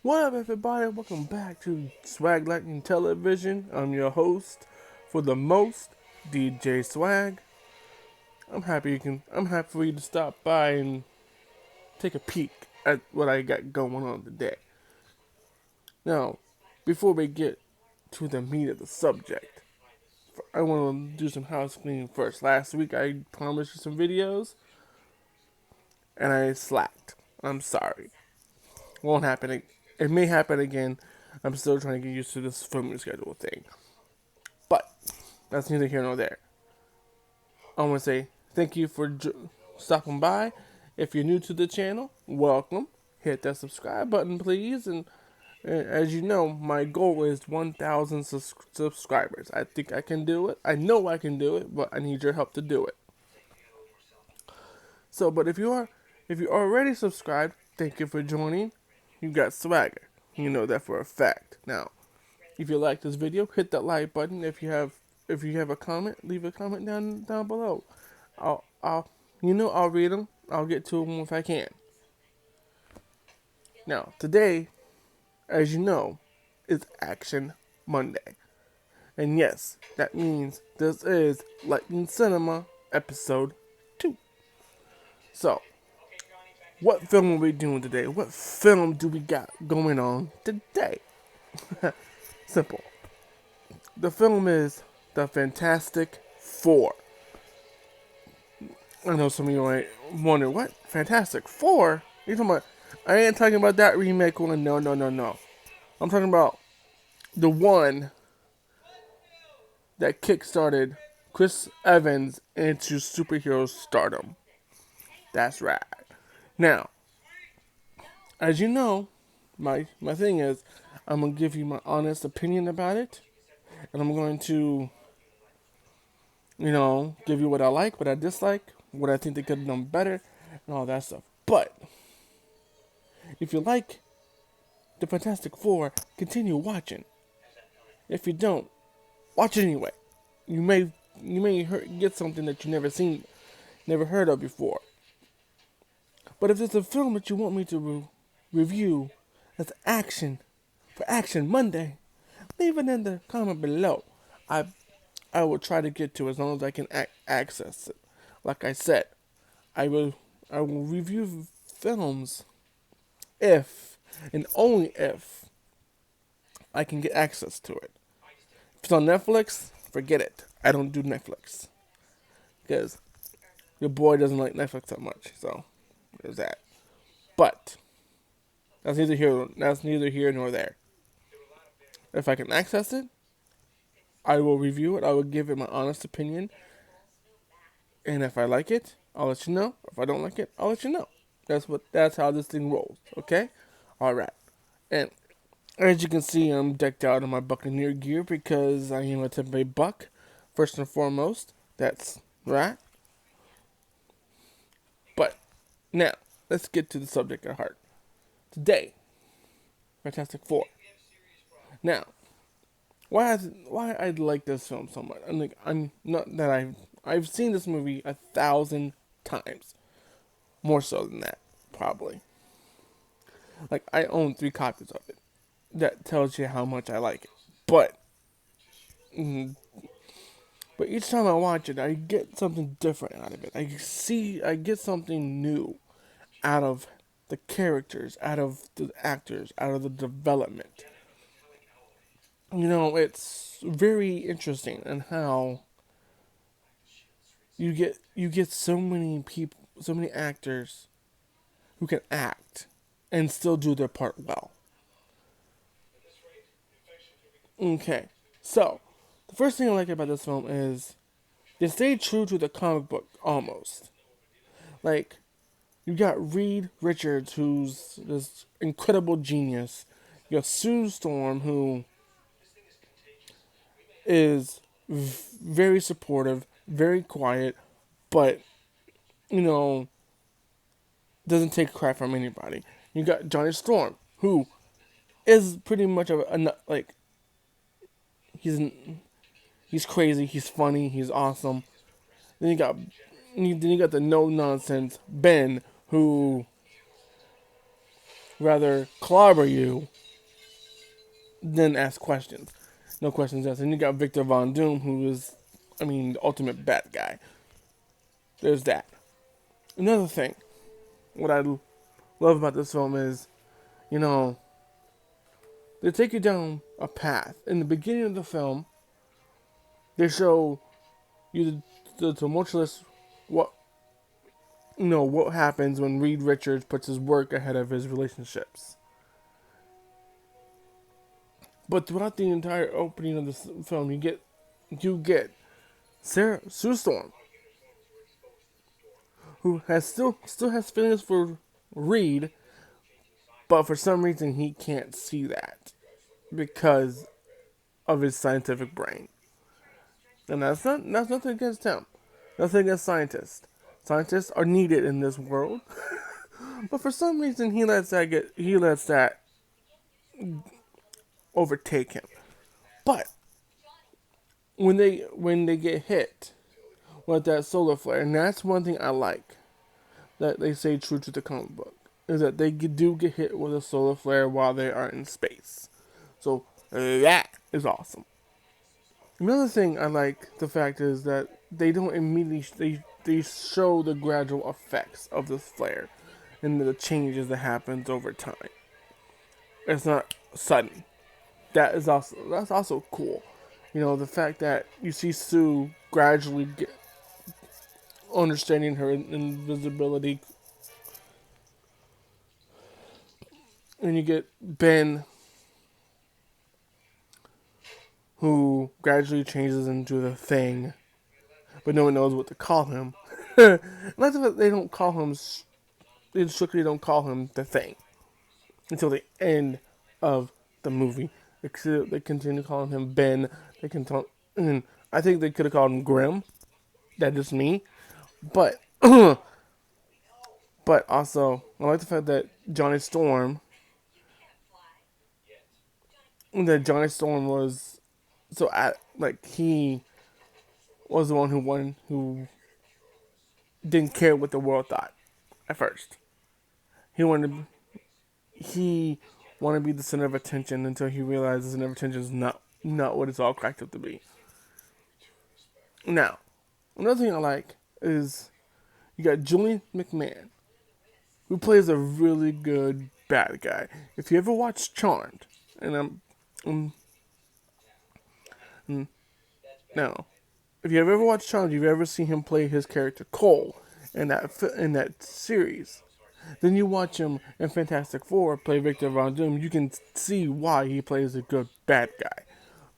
What up, everybody? Welcome back to Swag Lightning Television. I'm your host for the most, DJ Swag. I'm happy for you to stop by and take a peek at what I got going on today. Now, before we get to the meat of the subject, I want to do some house cleaning first. Last week I promised you some videos, and I slacked. I'm sorry. Won't happen. It may happen again. I'm still trying to get used to this filming schedule thing. But that's neither here nor there. I want to say thank you for stopping by. If you're new to the channel, welcome. Hit that subscribe button, please. And as you know, my goal is 1,000 subscribers. I think I can do it. I know I can do it, but I need your help to do it. So, but if you're already subscribed, thank you for joining. You got swagger. You know that for a fact. Now, if you like this video, hit that like button. If you have a comment, leave a comment down below. I'll read them. I'll get to them if I can. Now, today, as you know, is Action Monday. And yes, that means this is Lightning Cinema episode 2. So, what film are we doing today? What film do we got going on today? Simple. The film is The Fantastic Four. I know some of you might wonder, what? Fantastic Four? You talking about? I ain't talking about that remake one. No. I'm talking about the one that kickstarted Chris Evans into superhero stardom. That's right. Now, as you know, my thing is, I'm going to give you my honest opinion about it. And I'm going to, give you what I like, what I dislike, what I think they could have done better, and all that stuff. But, if you like the Fantastic Four, continue watching. If you don't, watch it anyway. You may get something that you never heard of before. But if there's a film that you want me to review as for Action Monday, leave it in the comment below. I will try to get to it as long as I can access it. Like I said, I will review films if and only if I can get access to it. If it's on Netflix, forget it. I don't do Netflix because your boy doesn't like Netflix that much. So there's that. But that's neither here nor there. If I can access it, I will review it. I will give it my honest opinion. And if I like it, I'll let you know. If I don't like it, I'll let you know. That's how this thing rolls. Okay? Alright. And as you can see, I'm decked out in my Buccaneer gear because I am a Tampa Bay Buck. First and foremost. That's right. But now, let's get to the subject at heart. Today, Fantastic Four. Now, why I like this film so much? I'm not that I've seen this movie 1,000 times, more so than that, probably. Like I own 3 copies of it. That tells you how much I like it. But each time I watch it, I get something different out of it. I get something new out of the characters, out of the actors, out of the development. It's very interesting in how you get so many people, so many actors who can act and still do their part well. Okay, so the first thing I like about this film is they stay true to the comic book almost. Like you got Reed Richards, who's this incredible genius. You got Sue Storm, who is very supportive, very quiet, but doesn't take crap from anybody. You got Johnny Storm, who is pretty much like he's crazy, he's funny, he's awesome. Then you got the no nonsense Ben, who rather clobber you than ask questions. No questions asked. And you got Victor Von Doom, who is, I mean, the ultimate bad guy. There's that. Another thing, what I love about this film is, you know, they take you down a path. In the beginning of the film, they show you the tumultuous what happens when Reed Richards puts his work ahead of his relationships. But throughout the entire opening of the film, you get Sue Storm, who still has feelings for Reed, but for some reason he can't see that because of his scientific brain. And that's nothing against him. Nothing against scientists. Scientists are needed in this world. But for some reason he lets that overtake him. But when they get hit with that solar flare, and that's one thing I like that they say true to the comic book, is that they do get hit with a solar flare while they are in space. So that is awesome. Another thing I like the fact is that they don't immediately they show the gradual effects of this flare and the changes that happens over time. It's not sudden. That's also cool. You know, the fact that you see Sue gradually get understanding her invisibility, and you get Ben, who gradually changes into the Thing, but no one knows what to call him. Not that they don't call him, they strictly don't call him the Thing until the end of the movie. They continue calling him Ben. They can talk, and I think they could have called him Grim. That's just me. But but also I like the fact that Johnny Storm was he was the one who didn't care what the world thought at first. He wanted he wanted to be the center of attention until he realized the center of attention is not what it's all cracked up to be. Now, another thing I like is you got Julian McMahon, who plays a really good bad guy. If you ever watched Charmed, and no, if you've ever watched Charmed, you've ever seen him play his character Cole in that series. Then you watch him in Fantastic Four play Victor Von Doom. You can see why he plays a good bad guy,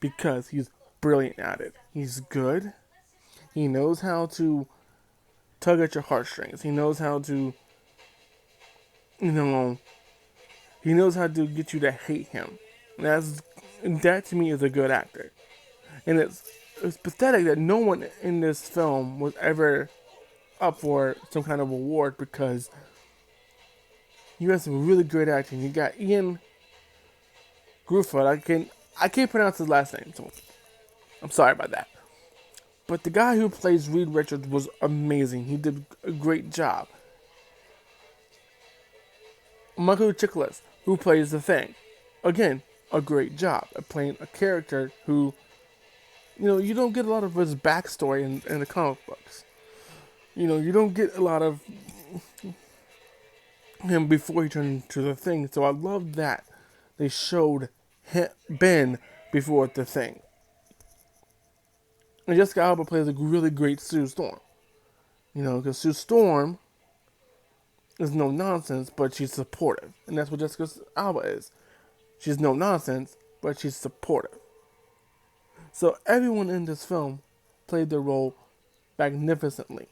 because he's brilliant at it. He's good. He knows how to tug at your heartstrings. He knows how to, you know, he knows how to get you to hate him. And that to me is a good actor. And it's pathetic that no one in this film was ever up for some kind of award, because you had some really great acting. You got Ian Gruffudd. I can't pronounce his last name, so I'm sorry about that. But the guy who plays Reed Richards was amazing. He did a great job. Michael Chiklis, who plays the Thing, again, a great job at playing a character who, you don't get a lot of his backstory in the comic books. You don't get a lot of him before he turned into the Thing. So I love that they showed Ben before the Thing. And Jessica Alba plays a really great Sue Storm. Because Sue Storm is no nonsense, but she's supportive. And that's what Jessica Alba is. She's no nonsense, but she's supportive. So everyone in this film played their role magnificently.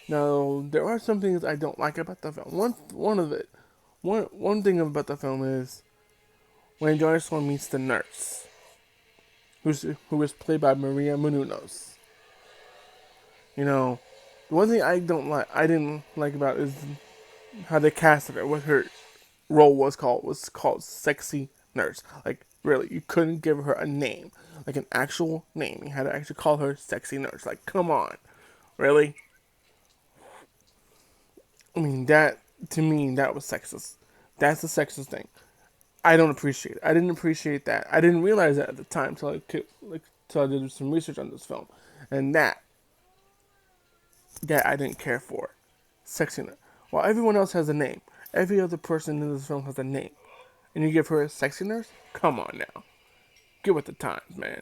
Now, there are some things I don't like about the film. One thing about the film is when Johnny Storm meets the nurse, who is played by Maria Menounos. The one thing I didn't like about is how they casted her. What her role was called sexy nurse. Like, really, you couldn't give her a name, like an actual name. You had to actually call her sexy nurse. Like, come on, really? I mean, that to me, that was sexist. That's the sexist thing. I don't appreciate it. I didn't appreciate that. I didn't realize that at the time till I did some research on this film, and that I didn't care for. Sexiness. While everyone else has a name, every other person in this film has a name, and you give her a sexy nurse? Come on now, get with the times, man.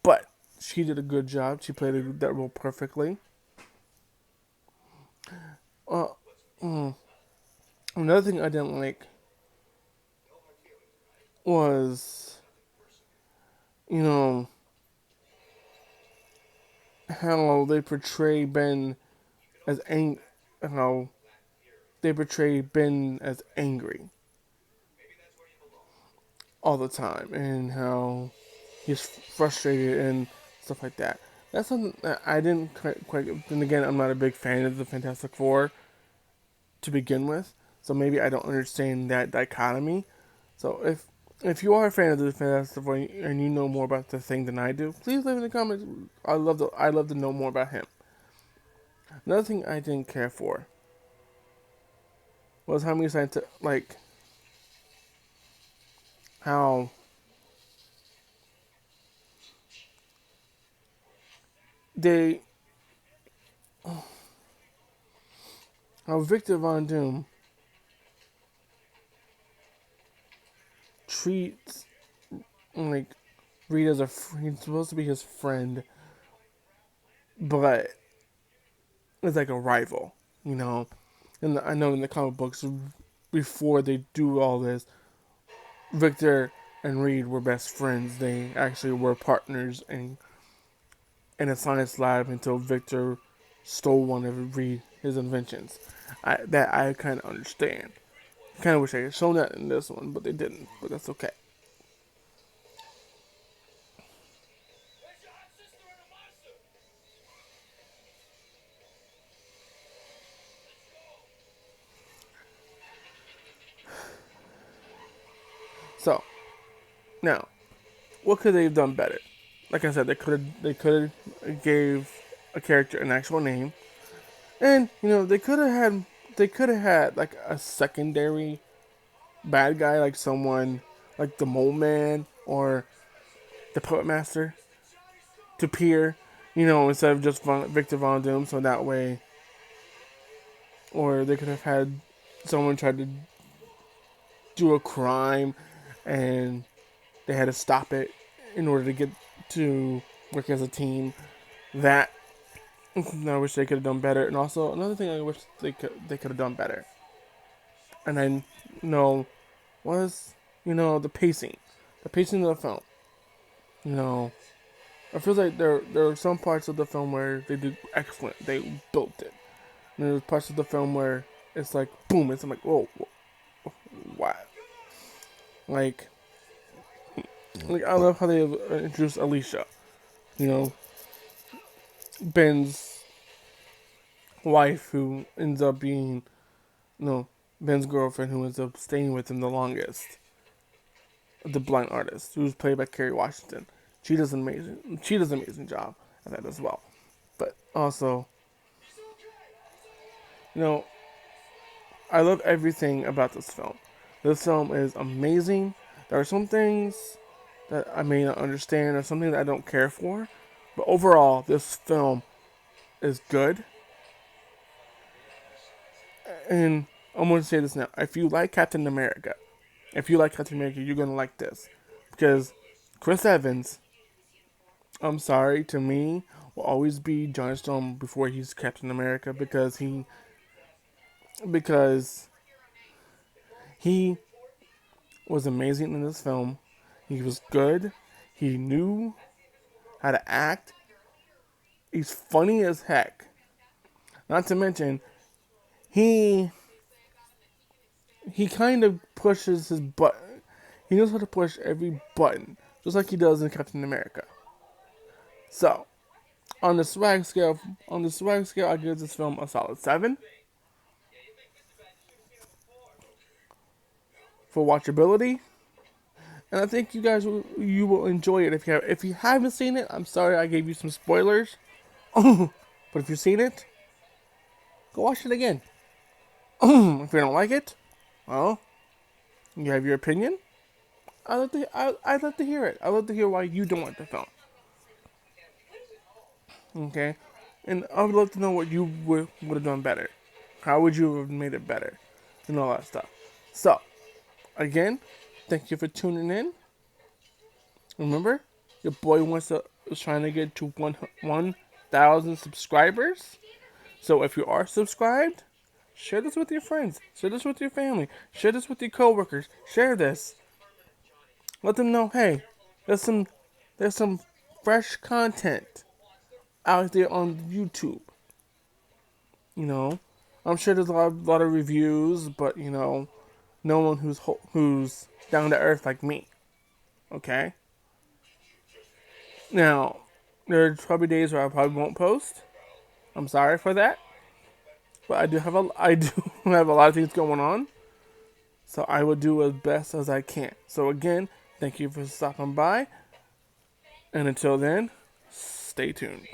But she did a good job. She played that role perfectly. Uh, Another thing I didn't like was, you know, how they portray Ben as how they portray Ben as angry all the time, and how he's frustrated and stuff like that. That's something that I didn't quite. Then again, I'm not a big fan of the Fantastic Four to begin with, so maybe I don't understand that dichotomy. So if you are a fan of the Fantastic Four and you know more about the thing than I do, please leave in the comments. I love to know more about him. Another thing I didn't care for was how many scientists like how they how Victor Von Doom treats like Reed as he's supposed to be his friend, but it's like a rival, you know. And I know in the comic books before they do all this, Victor and Reed were best friends. They actually were partners in a science lab until Victor stole one of Reed his inventions. I kind of understand. Kind of wish I had shown that in this one, but they didn't. But that's okay. So now, what could they have done better? Like I said, they could have gave a character an actual name, and they could have had like a secondary bad guy, like someone like the Mole Man or the Puppet Master to peer, instead of just Victor Von Doom. So that way, or they could have had someone try to do a crime, and they had to stop it in order to get to work as a team. That I wish they could have done better. And also another thing I wish they could have done better, and I know was the pacing of the film. You know, I feel like there are some parts of the film where they did excellent. They built it. And there's parts of the film where it's like boom, I'm like whoa, what? Like I love how they introduced Alicia. You know, Ben's wife who ends up being, Ben's girlfriend who ends up staying with him the longest. The blind artist, who's played by Kerry Washington. She does an amazing job at that as well. But also, you know, I love everything about this film. This film is amazing. There are some things that I may not understand or something that I don't care for. But overall, this film is good. And I'm going to say this now. If you like Captain America, you're going to like this. Because Chris Evans, I'm sorry, to me, will always be John Stone before he's Captain America because he was amazing in this film. He was good. He knew how to act. He's funny as heck. Not to mention, he kind of pushes his button. He knows how to push every button, just like he does in Captain America. So, on the swag scale, I give this film a solid 7 for watchability, and I think you will enjoy it if you haven't seen it. I'm sorry I gave you some spoilers, but if you've seen it, go watch it again. If you don't like it, well, you have your opinion. I'd love to hear it. I'd love to hear why you don't like the film. Okay, and I would love to know what you would have done better. How would you have made it better, and all that stuff. So, again, thank you for tuning in. Remember, your boy is trying to get to 1,000 subscribers. So if you are subscribed, share this with your friends. Share this with your family. Share this with your coworkers. Share this. Let them know, hey, there's some there's some fresh content out there on YouTube. You know, I'm sure there's a lot of reviews, but no one who's down to earth like me. Okay. Now, there's probably days where I probably won't post. I'm sorry for that, but I do have a lot of things going on, so I will do as best as I can. So again, thank you for stopping by, and until then, stay tuned.